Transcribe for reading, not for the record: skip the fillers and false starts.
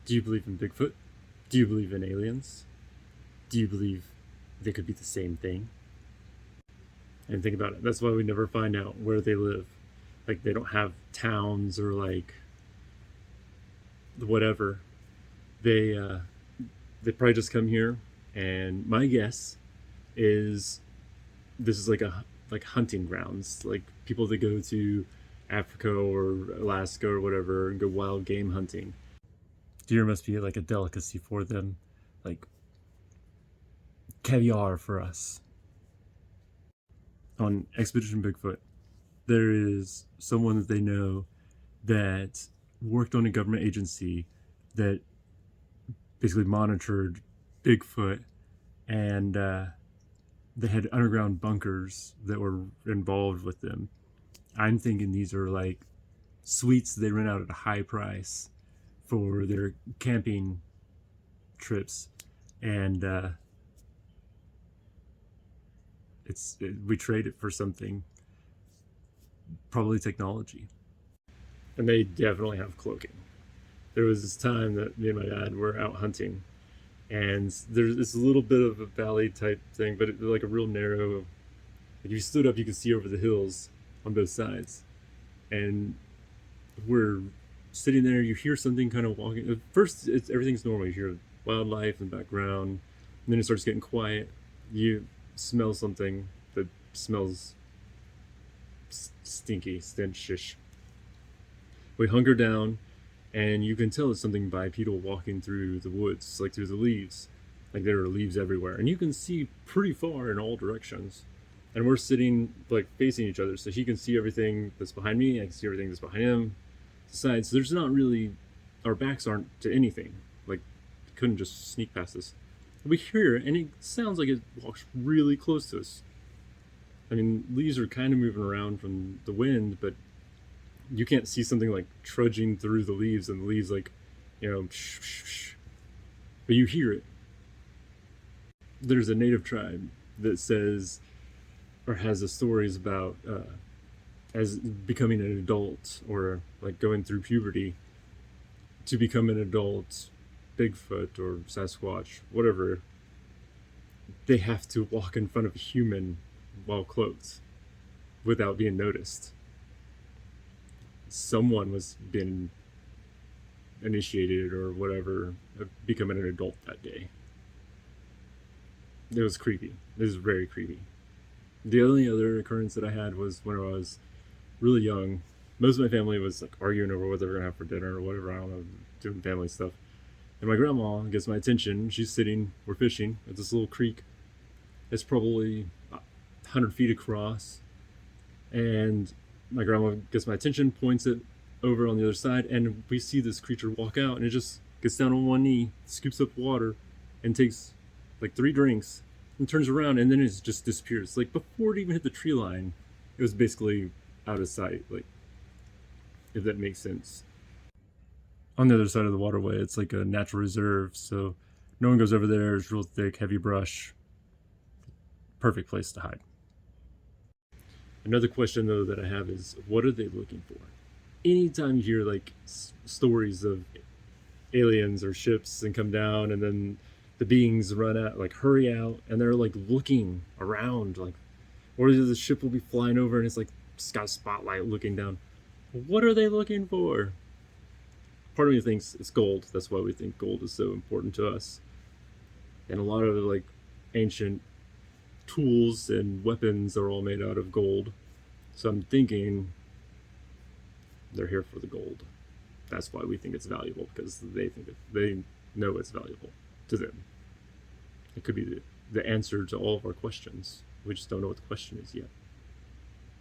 Do you believe in Bigfoot? Do you believe in aliens? Do you believe they could be the same thing? And think about it. That's why we never find out where they live. Like, they don't have towns or like whatever. They probably just come here, and my guess is this is like hunting grounds, like people that go to Africa or Alaska or whatever and go wild game hunting. Deer must be like a delicacy for them, like caviar for us. On Expedition Bigfoot, there is someone that they know that worked on a government agency that basically monitored Bigfoot, and they had underground bunkers that were involved with them. I'm thinking these are like suites they rent out at a high price for their camping trips, and we trade it for something, probably technology. And they definitely have cloaking. There was this time that me and my dad were out hunting, and there's this little bit of a valley type thing, but like a real narrow. Like if you stood up, you could see over the hills on both sides, and we're sitting there. You hear something kind of walking. At first, everything's normal. You hear wildlife in the background, and then it starts getting quiet. You smell something that smells stinky, stenchish. We hunker down, and you can tell it's something bipedal walking through the woods, like through the leaves. Like there are leaves everywhere, and you can see pretty far in all directions. And we're sitting like facing each other, so he can see everything that's behind me, I can see everything that's behind him. Besides, there's not really, our backs aren't to anything. Like, couldn't just sneak past us. We hear it, and it sounds like it walks really close to us. I mean, leaves are kind of moving around from the wind, but you can't see something like trudging through the leaves, and the leaves like, shh, shh, shh. But you hear it. There's a native tribe that says, or has the stories about as becoming an adult, or like going through puberty to become an adult Bigfoot or Sasquatch, whatever, they have to walk in front of a human while clothed without being noticed. Someone was being initiated or whatever, becoming an adult that day. It was creepy. It was very creepy. The only other occurrence that I had was when I was really young. Most of my family was like arguing over what they were gonna have for dinner or whatever. I don't know, doing family stuff. And my grandma gets my attention. She's sitting, we're fishing at this little creek. It's probably 100 feet across. And my grandma gets my attention, points it over on the other side, and we see this creature walk out, and it just gets down on one knee, scoops up water, and takes like 3 drinks, and turns around, and then it just disappears. Like before it even hit the tree line, it was basically out of sight. Like, if that makes sense. On the other side of the waterway, it's like a natural reserve, so no one goes over there. It's real thick, heavy brush. Perfect place to hide. Another question though that I have is, what are they looking for? Anytime you hear like stories of aliens or ships and come down, and then the beings run out, like hurry out, and they're like looking around, like, or the ship will be flying over and it's like it's got a spotlight looking down. What are they looking for? Part of me thinks it's gold. That's why we think gold is so important to us. And a lot of like ancient tools and weapons are all made out of gold. So I'm thinking they're here for the gold. That's why we think it's valuable, because they know it's valuable to them. It could be the answer to all of our questions. We just don't know what the question is yet.